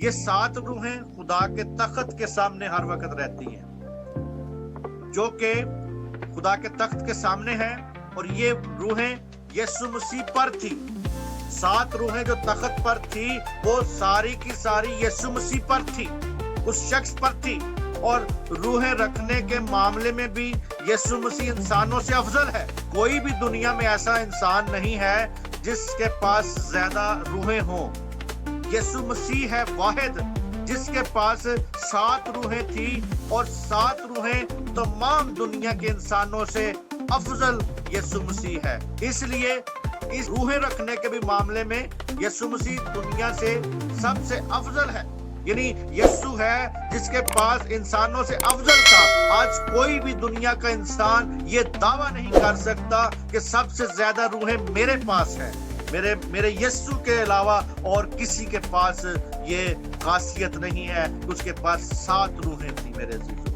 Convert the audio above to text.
یہ 7 روحیں خدا کے تخت کے سامنے ہر وقت رہتی ہیں، جو کہ خدا کے تخت کے سامنے ہیں، اور یہ روحیں یسوع مسیح پر تھی۔ 7 روحیں جو تخت پر تھی وہ ساری کی ساری یسوع مسیح پر تھی، اس شخص پر تھی، اور روحیں رکھنے کے معاملے میں بھی یسوع مسیح انسانوں سے افضل ہے۔ کوئی بھی دنیا میں ایسا انسان نہیں ہے جس کے پاس زیادہ روحیں ہوں۔ یسوع مسیح ہے واحد جس کے پاس 7 روحیں تھی، اور 7 روحیں تمام دنیا کے انسانوں سے افضل یسوع مسیح ہے۔ اس لیے اس روحیں رکھنے کے بھی معاملے میں یسوع مسیح دنیا سے سب سے افضل ہے، یعنی یسوع ہے جس کے پاس انسانوں سے افضل تھا۔ آج کوئی بھی دنیا کا انسان یہ دعویٰ نہیں کر سکتا کہ سب سے زیادہ روحیں میرے پاس ہیں۔ میرے یسوع کے علاوہ اور کسی کے پاس یہ خاصیت نہیں ہے کہ اس کے پاس 7 روحیں تھیں۔ میرے عزیزو،